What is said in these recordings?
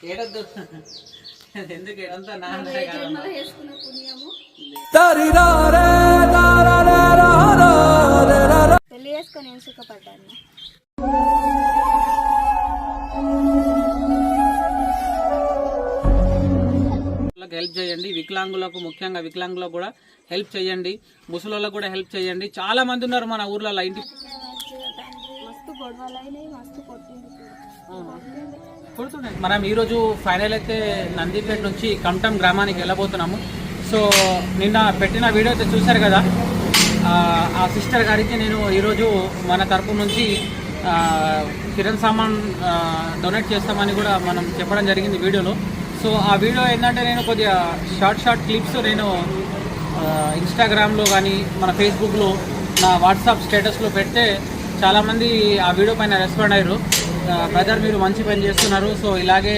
ఏడద్దు ఎందుకు ఏడంతా నా పెళ్లి చేసుకొని ఏం సుఖపడ్డాను. హెల్ప్ చేయండి. వికలాంగులకు, ముఖ్యంగా వికలాంగులకు కూడా హెల్ప్ చేయండి. ముసలోళ్ళకు కూడా హెల్ప్ చేయండి. చాలా మంది ఉన్నారు మన ఊర్లలో. ఇంటి మనం ఈరోజు ఫైనల్ అయితే నందిపేట నుంచి కంటం గ్రామానికి వెళ్ళబోతున్నాము. సో నిన్న పెట్టిన వీడియో అయితే చూశారు కదా. ఆ సిస్టర్ గారికి నేను ఈరోజు మన తరపు నుంచి కిరణ్ సామాన్ డొనేట్ చేస్తామని కూడా మనం చెప్పడం జరిగింది వీడియోలో. సో ఆ వీడియో ఏంటంటే నేను కొద్దిగా షార్ట్ క్లిప్స్ నేను ఇన్స్టాగ్రామ్లో కానీ మన ఫేస్బుక్లో నా వాట్సాప్ స్టేటస్లో పెడితే చాలామంది ఆ వీడియో పైన రెస్పాండ్ అయ్యారు. బ్రదర్ మీరు మంచి పని చేస్తున్నారు, సో ఇలాగే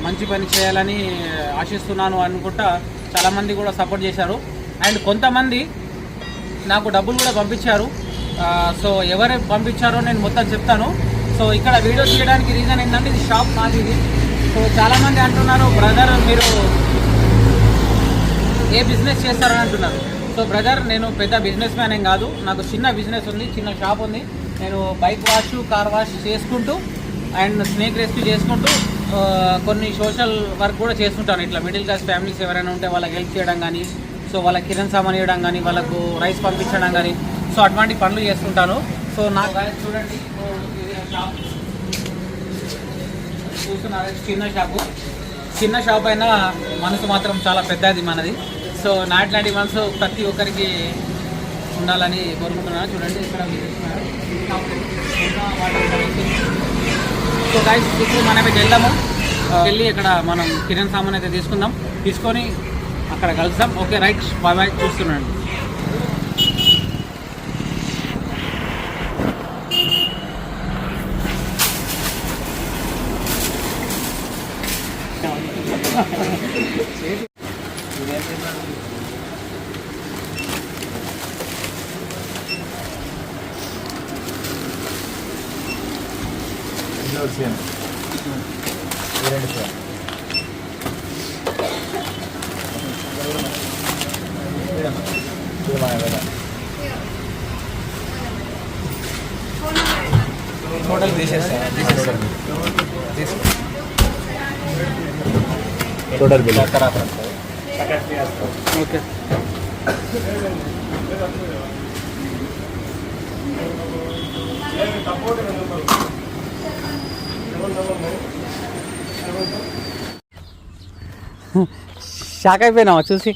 మంచి పని చేయాలని ఆశిస్తున్నాను అనుకుంటా చాలామంది కూడా సపోర్ట్ చేశారు. అండ్ కొంతమంది నాకు డబ్బులు కూడా పంపించారు. సో ఎవరు పంపించారో నేను మొత్తం చెప్తాను. సో ఇక్కడ వీడియో తీయడానికి రీజన్ ఏంటంటే ఇది షాప్ మాది ఇది. సో చాలామంది అంటున్నారు బ్రదర్ మీరు ఏ బిజినెస్ చేస్తారని అంటున్నారు. సో బ్రదర్ నేను పెద్ద బిజినెస్ మ్యాన్ ఏం కాదు, నాకు చిన్న బిజినెస్ ఉంది, చిన్న షాప్ ఉంది. నేను బైక్ వాష్, కార్ వాష్ చేసుకుంటూ అండ్ స్నేక్ రెస్క్యూ చేసుకుంటూ కొన్ని సోషల్ వర్క్ కూడా చేస్తుంటాను. ఇట్లా మిడిల్ క్లాస్ ఫ్యామిలీస్ ఎవరైనా ఉంటే వాళ్ళకి హెల్ప్ చేయడం కానీ, సో వాళ్ళకి కిరణ్ సామాన్ ఇవ్వడం కానీ, వాళ్ళకు రైస్ పంపించడం కానీ, సో అటువంటి పనులు చేస్తుంటాను. సో నాకు చూడండి షాప్ చూస్తున్నారు, చిన్న షాప్ అయినా మనసు మాత్రం చాలా పెద్దది మనది. సో నాట్లాంటి మనసు ప్రతి ఒక్కరికి ఉండాలని కోరుకుంటున్నాను. చూడండి ఇక్కడ సో గైస్ ఇప్పుడు మనం అయితే వెళ్దాము. వెళ్ళి ఇక్కడ మనం కిరణ్ సామాన్ అయితే తీసుకొని అక్కడ కలుద్దాం. Okay right, bye bye. చూస్తున్నాను total total bill okay. Shock అయిపోయినావా చూసి?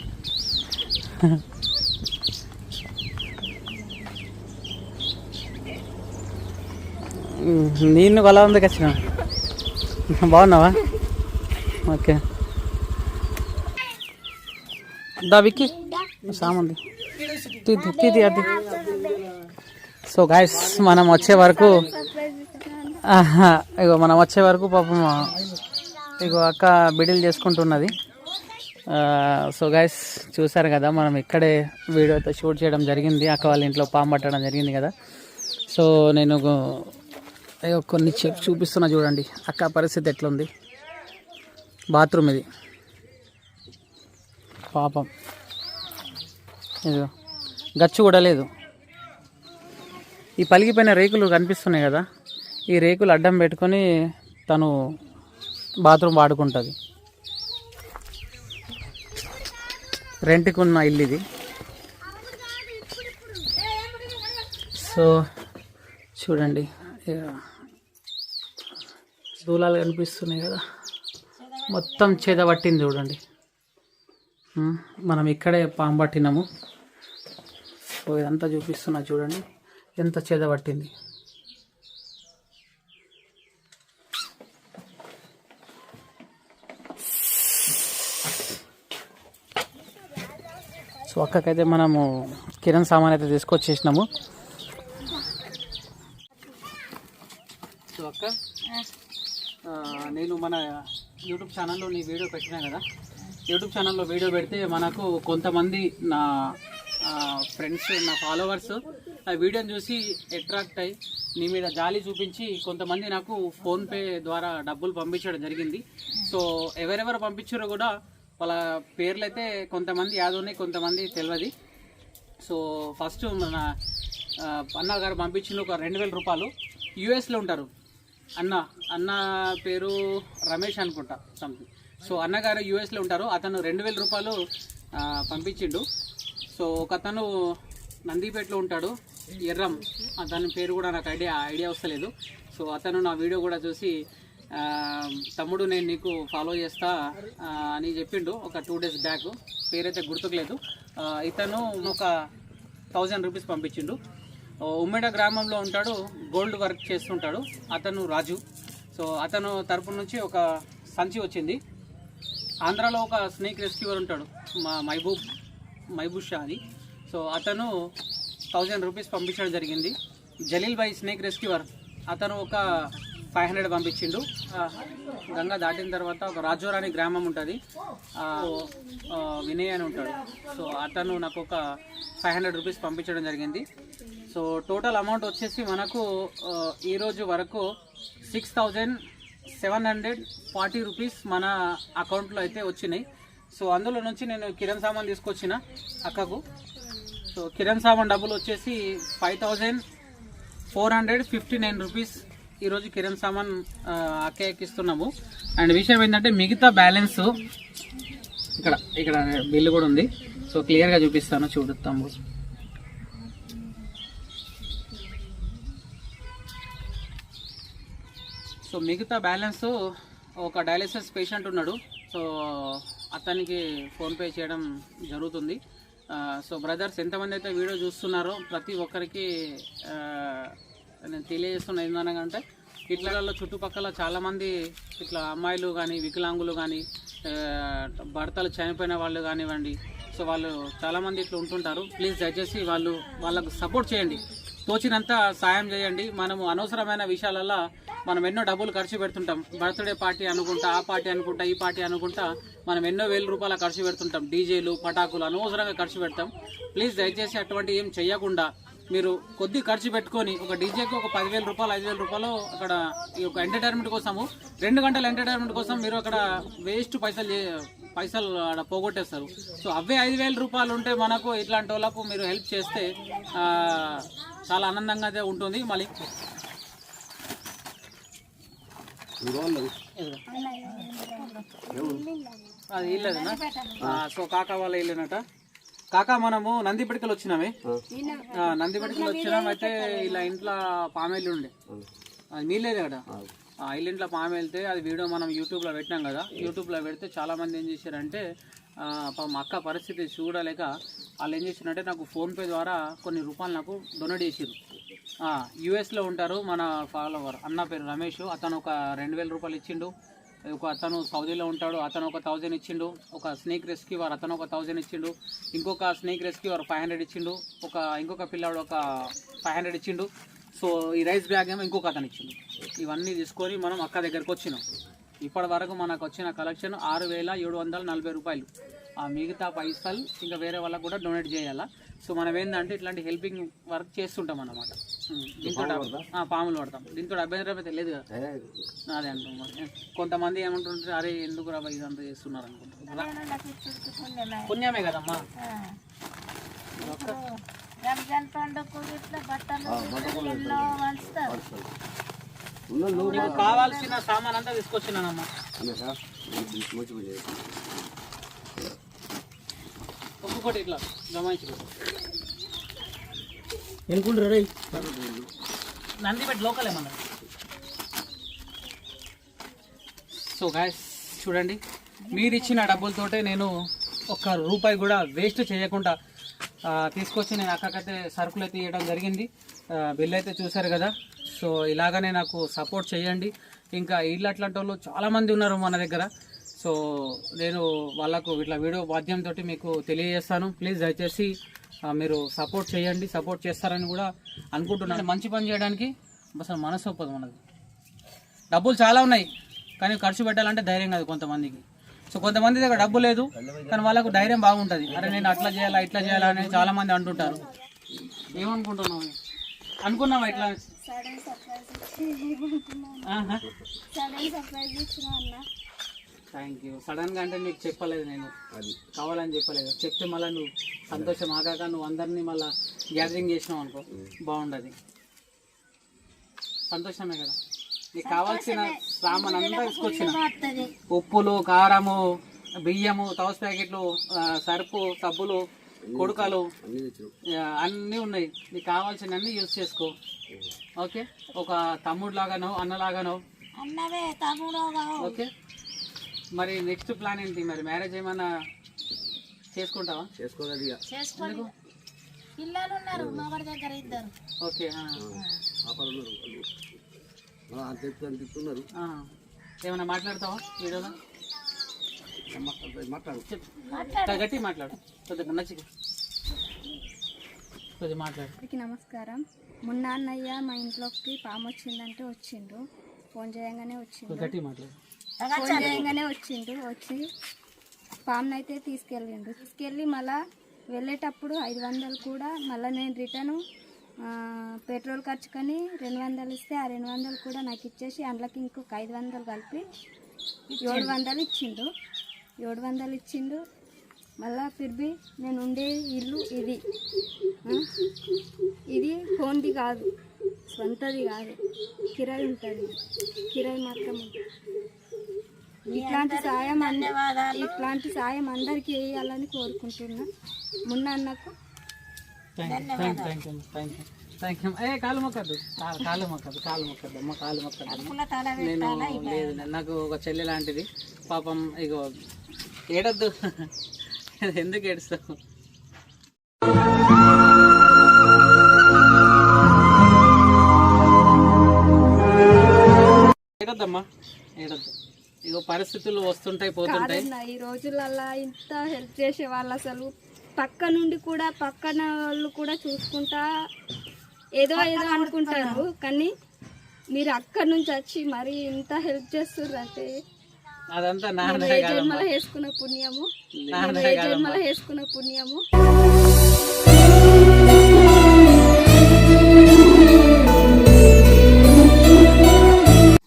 నేను కొలందుకు వచ్చిన. బాగున్నావా? ఓకే దా విక్కీ సామంది తీది అది. సో గాయస్ మనం వచ్చే వరకు పాపం ఇగో అక్క బిడిల్ చేసుకుంటున్నది. సో గైస్ చూసారు కదా, మనం ఇక్కడే వీడియోతో షూట్ చేయడం జరిగింది. అక్క వాళ్ళ ఇంట్లో పాము పట్టడం జరిగింది కదా. సో నేను కొన్ని చూపిస్తున్నా చూడండి అక్క పరిస్థితి ఎట్లుంది. బాత్రూమ్ ఇది పాపం, ఇదిగో గచ్చు కూడా లేదు. ఈ పలిగిపోయిన రేకులు కనిపిస్తున్నాయి కదా, ఈ రేకులు అడ్డం పెట్టుకొని తను బాత్రూమ్ వాడుకుంటుంది. రెంట్కి ఉన్న ఇల్లు ఇది. సో చూడండి దూలాలు కనిపిస్తున్నాయి కదా, మొత్తం చేద పట్టింది చూడండి. మనం ఇక్కడే పాము పట్టినాము. సో ఇదంతా చూపిస్తున్నా చూడండి ఎంత చేద పట్టింది. సో అక్కకైతే మనము కిరణ్ సామాన్ అయితే తీసుకొచ్చేసినాము. సో అక్క నేను మన యూట్యూబ్ ఛానల్లో నీ వీడియో పెట్టినా కదా. యూట్యూబ్ ఛానల్లో వీడియో పెడితే మనకు కొంతమంది నా ఫ్రెండ్స్, నా ఫాలోవర్స్ ఆ వీడియోని చూసి అట్రాక్ట్ అయ్యి నీ మీద జాలి చూపించి కొంతమంది నాకు ఫోన్పే ద్వారా డబ్బులు పంపించడం జరిగింది. సో ఎవరెవరు పంపించారో కూడా వాళ్ళ పేర్లు అయితే కొంతమంది యాదవ్ ఉన్నాయి, కొంతమంది తెలియదు. సో ఫస్ట్ మన అన్నగారు పంపించిన ఒక 2000 రూపాయలు. యూఎస్లో ఉంటారు అన్న పేరు రమేష్ అనుకుంటా సంథింగ్. సో అన్నగారు యూఎస్లో ఉంటారు. అతను 2000 రూపాయలు పంపించిండు. సో ఒక అతను నందిపేటలో ఉంటాడు, ఎర్రం, అతని పేరు కూడా నాకు ఐడియా వస్తలేదు. సో అతను నా వీడియో కూడా చూసి తమ్ముడు నేను నీకు ఫాలో చేస్తా అని చెప్పిండు ఒక 2 days బ్యాక్. పేరైతే గుర్తుకులేదు. ఇతను ఒక 1000 రూపీస్ పంపించిండు. ఉమ్మేడ గ్రామంలో ఉంటాడు, గోల్డ్ వర్క్ చేస్తుంటాడు. అతను రాజు. సో అతను తరపు నుంచి ఒక సంచి వచ్చింది. ఆంధ్రాలో ఒక స్నేక్ రెస్క్యూవర్ ఉంటాడు, మహబూబ్ షా అని. సో అతను 1000 రూపీస్ పంపించడం జరిగింది. జలీల్ భాయ్ స్నేక్ రెస్క్యూవర్, అతను ఒక 500 పంపించిండు. గంగా దాటిన తర్వాత ఒక రాజోరాని గ్రామం ఉంటుంది, వినయ్ అని ఉంటాడు. సో అతను నాకు ఒక 500 రూపీస్ పంపించడం జరిగింది. సో టోటల్ అమౌంట్ వచ్చేసి మనకు ఈరోజు వరకు 6740 రూపీస్ మన అకౌంట్లో అయితే వచ్చినాయి. సో అందులో నుంచి నేను కిరణ్ సామాన్ తీసుకొచ్చిన అక్కకు. సో కిరణ్ సామాన్ డబ్బులు వచ్చేసి 5459 రూపీస్ ఈరోజు కిరణ్ సామాన్ ఎక్కిస్తున్నాము. అండ్ విషయం ఏంటంటే మిగతా బ్యాలెన్స్ ఇక్కడ బిల్లు కూడా ఉంది. సో క్లియర్గా చూపిస్తాను, చూడుతాము. సో మిగతా బ్యాలెన్స్ ఒక డయాలిసిస్ పేషెంట్ ఉన్నాడు. సో అతనికి ఫోన్పే చేయడం జరుగుతుంది. సో బ్రదర్స్, ఎంతమంది అయితే వీడియో చూస్తున్నారో ప్రతి ఒక్కరికి నేను తెలియజేస్తున్న ఏంటనగా, ఇట్లలో చుట్టుపక్కల చాలామంది ఇట్లా అమ్మాయిలు కానీ, వికలాంగులు కానీ, భర్తలు చనిపోయిన వాళ్ళు కానివ్వండి, సో వాళ్ళు చాలామంది ఇట్లా ఉంటుంటారు. ప్లీజ్ దయచేసి వాళ్ళకు సపోర్ట్ చేయండి, తోచినంత సాయం చేయండి. మనము అనవసరమైన విషయాలలో మనం ఎన్నో డబ్బులు ఖర్చు పెడుతుంటాం. బర్త్డే పార్టీ అనుకుంటా, ఆ పార్టీ అనుకుంటా, ఈ పార్టీ అనుకుంటా మనం ఎన్నో 1000 రూపాయలు ఖర్చు పెడుతుంటాం. డీజేలు, పటాకులు అనవసరంగా ఖర్చు పెడతాం. ప్లీజ్ దయచేసి అటువంటి ఏం చేయకుండా మీరు కొద్ది ఖర్చు పెట్టుకొని ఒక డీజేకి ఒక 10,000 రూపాయలు, 5,000 రూపాయలు అక్కడ ఈ యొక్క ఎంటర్టైన్మెంట్ కోసము 2 గంటల ఎంటర్టైన్మెంట్ కోసం మీరు అక్కడ వేస్ట్ పైసలు అక్కడ పోగొట్టేస్తారు. సో అవే 5,000 రూపాయలు ఉంటే మనకు ఇట్లాంటి వాళ్ళకు మీరు హెల్ప్ చేస్తే చాలా ఆనందంగా అయితే ఉంటుంది. మళ్ళీ అది ఇల్లేదనా? సో కాకా వాళ్ళ ఇల్లునట. కాకా మనము నందిపేటకి వచ్చినామే. నందిపేటకి వచ్చినాం. అయితే ఇలా ఇంట్లో పామేళ్ళు ఉండే, అది మీలేదు కదా. ఇల్లింట్లో పాము వెళ్తే అది వీడియో మనం యూట్యూబ్లో పెట్టినాం కదా. యూట్యూబ్లో పెడితే చాలామంది ఏం చేశారంటే మా అక్క పరిస్థితి చూడలేక వాళ్ళు ఏం చేశారంటే నాకు ఫోన్పే ద్వారా కొన్ని రూపాయలు నాకు డొనేట్ చేసారు. యూఎస్లో ఉంటారు మన ఫాలోవర్, అన్న పేరు రమేష్. అతను ఒక 2000 రూపాయలు ఇచ్చిండు. ఒక అతను సౌదీలో ఉంటాడు, అతను ఒక 1000 ఇచ్చిండు. ఒక స్నేక్ రెస్క్యూవర్ అతను ఒక 1000 ఇచ్చిండు. ఇంకొక స్నేక్ రెస్క్యూవర్ 500 ఇచ్చిండు. ఇంకొక పిల్లాడు ఒక 500 ఇచ్చిండు. సో ఈ రైస్ బ్యాగ్ ఏమో ఇంకొక అతను ఇచ్చిండు. ఇవన్నీ తీసుకొని మనం అక్క దగ్గరకు వచ్చినాం. ఇప్పటి వరకు మనకు వచ్చిన కలెక్షన్ 6740 రూపాయలు. ఆ మిగతా పైసలు ఇంకా వేరే వాళ్ళకు కూడా డొనేట్ చేయాలా. సో మనం ఏంటంటే ఇట్లాంటి హెల్పింగ్ వర్క్ చేస్తుంటాం అన్నమాట. దీంతో పాములు పడతాం. దీంతో అభ్యంతరం అయితే లేదు కదా. అదే అంటాం. మరి కొంతమంది ఏమంటుంటారు, అరే ఎందుకు రా ఇదంతా చేస్తున్నారు అనుకుంటారు. పుణ్యమే కదమ్మా. నీకు కావాల్సిన సామాన్ అంతా తీసుకొచ్చినానమ్మా. ఒక్కొక్కటి ఇట్లా గమనించు. ఎనుకుంటారు నందిపేట లోకల్ ఏమన్నా. సో గాయస్ చూడండి, మీరు ఇచ్చిన డబ్బులతోటే నేను ఒక్క రూపాయి కూడా వేస్ట్ చేయకుండా తీసుకొచ్చి నేను అక్కకైతే సరుకులు అయితే ఇవ్వడం జరిగింది. బిల్ అయితే చూశారు కదా. సో ఇలాగనే నాకు సపోర్ట్ చేయండి. ఇంకా ఇల్లు అట్లాంటి వాళ్ళు చాలామంది ఉన్నారు మన దగ్గర. సో నేను వాళ్ళకు ఇట్లా వీడియో మాధ్యమంతో మీకు తెలియజేస్తాను. ప్లీజ్ దయచేసి మీరు సపోర్ట్ చేయండి, సపోర్ట్ చేస్తారని కూడా అనుకుంటున్నాను. మంచి పని చేయడానికి అసలు మనసు ఒప్పదు మనది. డబ్బులు చాలా ఉన్నాయి కానీ ఖర్చు పెట్టాలంటే ధైర్యం కాదు కొంతమందికి. సో కొంతమంది దగ్గర డబ్బు లేదు కానీ వాళ్ళకు ధైర్యం బాగుంటుంది. అరే నేను అట్లా చేయాలా ఇట్లా చేయాలా అని చాలా మంది అంటుంటారు. ఏమనుకుంటున్నావు? అనుకున్నావా ఇట్లా? సడన్ సర్ప్రైజ్ ఇచ్చిన అన్న. Thank you. సడన్గా అంటే నీకు చెప్పలేదు, నేను అది కావాలని చెప్పలేదు. చెప్తే మళ్ళీ నువ్వు సంతోషం ఆగాక నువ్వు అందరినీ మళ్ళీ గ్యాదరింగ్ చేసినావు అనుకో బాగుండదు. సంతోషమే కదా. నీకు కావాల్సిన సామాన్ అంతా తీసుకొచ్చిన, ఉప్పులు, కారము, బియ్యము, తవస్ ప్యాకెట్లు, సరుపు, సబ్బులు, కొడుకలు అన్నీ ఉన్నాయి. నీకు కావాల్సినవన్నీ యూజ్ చేసుకో. ఓకే, ఒక తమ్ముడు లాగానో అన్నలాగానో. ఓకే, మరి నెక్స్ట్ ప్లాన్ ఏంటి? మరి మ్యారేజ్ ఏమన్నా చేసుకుంటావా? చేసుకోలేదు. పిల్లలు ఉన్నారు మొగడి దగ్గర ఇద్దరు. ఓకే, ఏమన్నా మాట్లాడతావా వీడియోలో? గట్టి మాట్లాడు, కొద్దిగా నచ్చిగా కొద్దిగా మాట్లాడు. నమస్కారం. మొన్న అన్నయ్య మా ఇంట్లోకి పాము వచ్చిందంటే వచ్చిండు. ఫోన్ చేయంగానే వచ్చిండు. గట్టి మాట్లాడు. ఫోన్ చేయంగానే వచ్చిండు. వచ్చి పామునైతే తీసుకెళ్ళి మళ్ళా వెళ్ళేటప్పుడు 500 కూడా మళ్ళీ నేను రిటర్ను పెట్రోల్ ఖర్చుకొని 200 ఇస్తే ఆ 200 కూడా నాకు ఇచ్చేసి అందులోకి ఇంకొక 500 కలిపి 700 ఇచ్చిండు. 700 ఇచ్చిండు. మళ్ళా ఫిర్బీ నేను ఉండే ఇల్లు ఇది ఫోన్ది కాదు, సొంతది కాదు, కిరాయి ఉంటుంది. కిరాయి మాత్రం ఉంటుంది. ఇట్లాంటి సాయం అందరికీ వేయాలని కోరుకుంటున్నా. మొన్న అన్నకు కాలు మొక్కద్దు అమ్మ, కాలు మొక్కద్దు. నేను లేదు, నాకు ఒక చెల్లె లాంటిది పాపం. ఇగో ఏడద్దు, ఎందుకు ఏడుస్తావు? ఏడద్దమ్మా, ఏడద్దు. ఇగో పరిస్థితులు వస్తుంటాయి పోతుంటాయి. ఈ రోజులల్లా ఇంత హెల్ప్ చేసే వాళ్ళు అసలు పక్క నుండి కూడా పక్కన వాళ్ళు కూడా చూసుకుంటా ఏదో అనుకుంటారు. కానీ మీరు అక్కడి నుంచి వచ్చి మరి ఇంత హెల్ప్ చేస్తున్నారు అంటే అదంతా జన్మల వేసుకున్న పుణ్యము.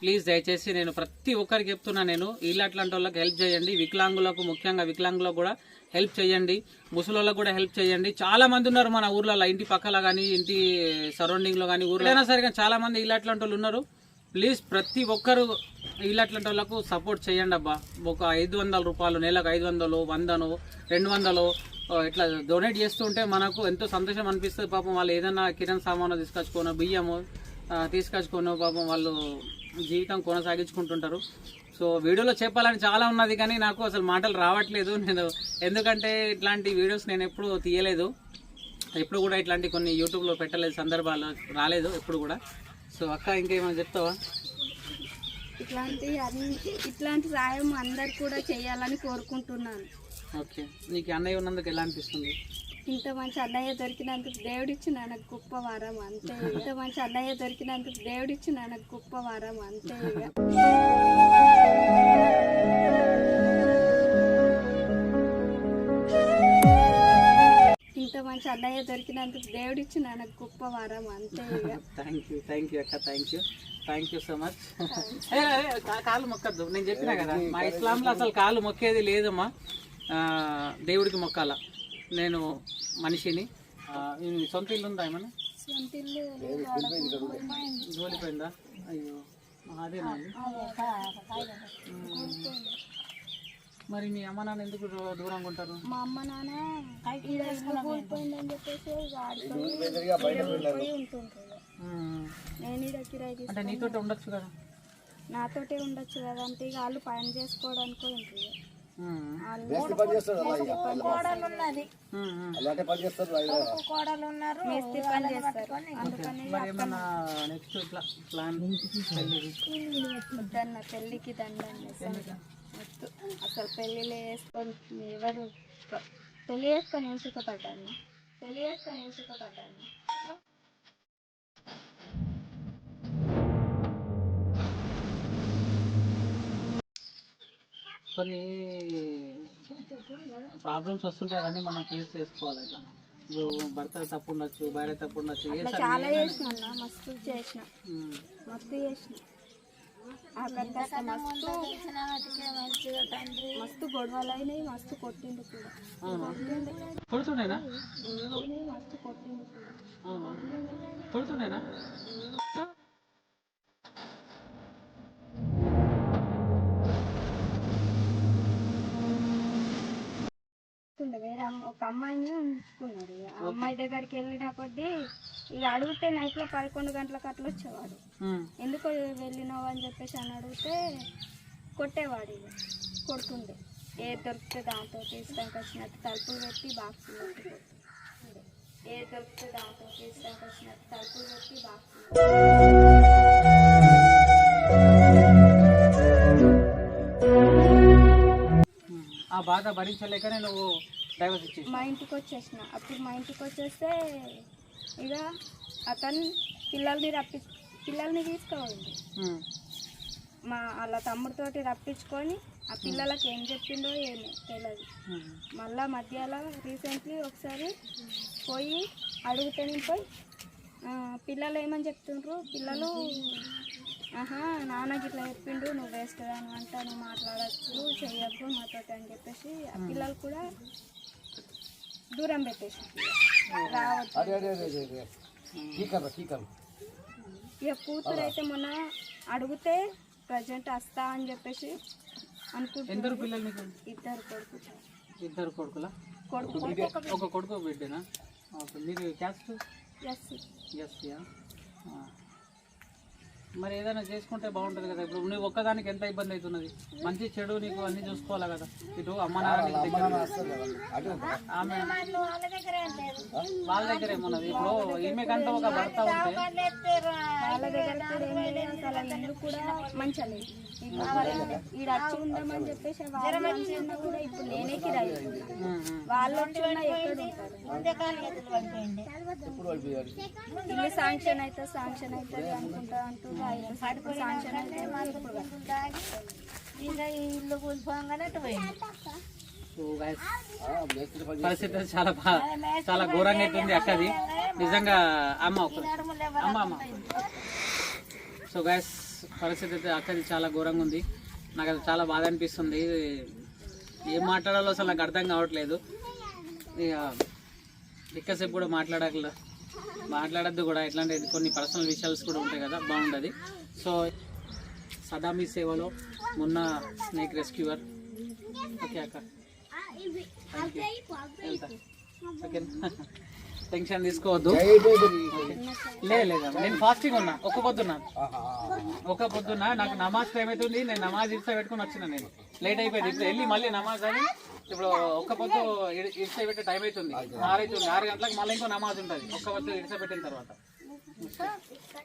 ప్లీజ్ దయచేసి నేను ప్రతి ఒక్కరికి చెప్తున్నా, నేను ఇలాంటి వాళ్ళకి హెల్ప్ చేయండి. వికలాంగులకు, ముఖ్యంగా వికలాంగులకు కూడా హెల్ప్ చేయండి. ముసలోళ్ళకు కూడా హెల్ప్ చేయండి. చాలా మంది ఉన్నారు మన ఊర్లలో, ఇంటి పక్కల కానీ ఇంటి సరౌండింగ్లో కానీ ఊర్లో సరే కానీ చాలా మంది ఇలాంటి వాళ్ళు ఉన్నారు. ప్లీజ్ ప్రతి ఒక్కరు ఇలాంటి వాళ్ళకు సపోర్ట్ చేయండి అబ్బా. ఒక 500 రూపాయలు, నెలకు 500, 100, 200 ఇట్లా డొనేట్ చేస్తుంటే మనకు ఎంతో సంతోషం అనిపిస్తుంది. పాపం వాళ్ళు ఏదైనా కిరాణా సామాను తీసుకొచ్చుకోనో, బియ్యము తీసుకొచ్చుకోనో పాపం వాళ్ళు జీవితం కొనసాగించుకుంటుంటారు. సో వీడియోలో చెప్పాలని చాలా ఉన్నది కానీ నాకు అసలు మాటలు రావట్లేదు. నేను ఎందుకంటే ఇట్లాంటి వీడియోస్ నేను ఎప్పుడు తీయలేదు, ఎప్పుడు కూడా ఇట్లాంటి కొన్ని యూట్యూబ్లో పెట్టలేదు, సందర్భాలు రాలేదు ఎప్పుడు కూడా. సో అక్క ఇంకేమైనా చెప్తావా? ఇట్లాంటి సాయం అందరు కూడా చేయాలని కోరుకుంటున్నాను. ఓకే, నీకు అన్నయ్య ఉన్నందుకు ఎలా అనిపిస్తుంది? ఇంత మంచి అన్నయ్య దొరికినందుకు దేవుడిచ్చిన నాకు గొప్ప వరం అంతే. థ్యాంక్ యూ అక్క, థ్యాంక్ యూ సో మచ్. కాలు మొక్కద్దు, నేను చెప్పినా కదా మా ఇస్లాంలో అసలు కాలు మొక్కేది లేదమ్మా. దేవుడికి మొక్కాల. నేను మనిషిని. సొంత ఇల్లు ఉందా ఏమన్నా? జోలిపోయిందా? అయ్యో, అదేనా? మరి మీ అమ్మ నాన్న ఎందుకు దూరంగా ఉంటారు? మా అమ్మ నాన్న అంటే నీతోటి ఉండొచ్చు కదా? నాతోటే ఉండొచ్చు కదా. అంటే ఇక వాళ్ళు పని చేసుకోవడానికి ఉంటుంది. పెళ్ళికి దండండి అసలు. పెళ్ళిళ్ళు వేసుకొని ఎవరు పెళ్ళి చేసుకొని ఏం సుఖపడ్డాను. కొన్ని ప్రాబ్లమ్స్ వస్తుంటాయి కానీ మనం ఫేస్ చేసుకోవాలి ఇట్లా. ఇప్పుడు భర్త తప్పు ఉండొచ్చు, భార్య తప్పు ఉండొచ్చు. అట్లా చాలా చేసిన అన్న, మస్తు చేసిన, మస్తు చేసిన. ఆఖరి దాకా మస్తు గొడవలు అయినాయి, మస్తు కొట్టిండు కూడా. కొడుతుండేనా? మస్తు కొట్టిండు కూడా. కొడుతుండేనా? వేరే ఒక అమ్మాయిని ఉంచుకున్నాడు. ఆ అమ్మాయి దగ్గరికి వెళ్ళిన కొద్దీ ఇక అడిగితే నైట్లో 11 గంటలకు అట్లా వచ్చేవాడు. ఎందుకు వెళ్ళినావు అని చెప్పేసి అని అడిగితే కొట్టేవాడు. ఇక కొడుతుండే, ఏది దొరికితే దాంతో తీసుకోడానికి వచ్చినట్టు తలుపులు పెట్టి బాక్సులు పెట్టి కొడుతుండే. ఏది దొరికితే దాంతో తీసుకోడానికి వచ్చినట్టు తలుపులు పెట్టి బాక్సులు. ఆ బాధ భరించలేకనే నువ్వు డైవర్స్ ఇచ్చేసి మా ఇంటికి వచ్చేసిన. అప్పుడు మా ఇంటికి వచ్చేస్తే ఇక అతను పిల్లల్ని తీసుకోవాలి. వాళ్ళ తమ్ముడితోటి రప్పించుకొని ఆ పిల్లలకి ఏం చెప్పిండో ఏమో తెలియదు. మళ్ళా మధ్యలో రీసెంట్లీ ఒకసారి పోయి అడిగితే నేను పోయి పిల్లలు ఏమని చెప్తుండ్రు, పిల్లలు నాన్నకి ఇట్లా చెప్పిండు, నువ్వు వేస్ట్ అని అంట, నువ్వు మాట్లాడచ్చు చెయ్యొద్దు మాతో అని చెప్పేసి ఆ పిల్లలు కూడా దూరం పెట్టేసి రావద్దు. ఇక కూతురు అయితే మొన్న అడిగితే ప్రజెంట్ వస్తా అని చెప్పేసి అనుకుంటున్నారు. ఎందరు పిల్లలు నీకు? ఇద్దరు కొడుకులా? కొడుకు ఒక కొడుకు బిడ్డనా? ఓకే. మీరు క్యాస్ట్? ఎస్సీయా? మరి ఏదైనా చేసుకుంటే బాగుంటుంది కదా. ఇప్పుడు నువ్వు ఒక్కదానికి ఎంత ఇబ్బంది అవుతున్నది? మంచి చెడు నీకు అన్ని చూసుకోవాలి కదా. ఇటు అమ్మ నాన్న ఆమె వాళ్ళ దగ్గర ఏమున్నది. ఇప్పుడు ఈమెకంతా ఒక భర్త ఉంటే వాళ్ళ దగ్గర కూడా ఏం లేదు. అసలు ఇల్లు కూడా మంచిగా లేదు. ఈడ వచ్చి ఉందామని చెప్పేసి వాళ్ళు మంచిగా కూడా ఇప్పుడు నేనే కిరాయి. వాళ్ళు వచ్చి ఉన్నా ఎక్కడ ఉంటారు. ఇల్లు శాంక్షన్ అవుతుంది అనుకుంటా అంటూ శాంక్షన్ అయితే ఇంకా ఇల్లు కూలిపోగానే అటు పోయింది. పరిస్థితి చాలా ఘోరంగా అవుతుంది అక్కది నిజంగా. అమ్మ సో గైస్, పరిస్థితి అయితే అక్కది చాలా ఘోరంగా ఉంది. నాకు అది చాలా బాధ అనిపిస్తుంది. ఏం మాట్లాడాలో అసలు నాకు అర్థం కావట్లేదు. ఇక ఎక్కువసేపు కూడా మాట్లాడద్దు కూడా. ఇట్లాంటి కొన్ని పర్సనల్ విషయాలు కూడా ఉంటాయి కదా, బాగుంటుంది. సో సదా మీ సేవలో మొన్న స్నేక్ రెస్క్యూవర్. ఓకే అక్క, ఓకే, టెన్షన్ తీసుకోవద్దు. లేదా నేను ఫాస్టింగ్ ఉన్నా, ఒక పొద్దున్నా నాకు నమాజ్ టైం అవుతుంది. నేను నమాజ్ ఇడిసా పెట్టుకుని వచ్చిన. నేను లేట్ అయిపోయింది. ఇప్పుడు వెళ్ళి మళ్ళీ నమాజ్ అని ఇప్పుడు ఒక్క పొద్దు ఇడిసా పెట్టే టైం అవుతుంది. 6 గంటలకు మళ్ళీ ఇంకో నమాజ్ ఉంటుంది. ఒక్క పొద్దు ఇడిసా పెట్టిన తర్వాత.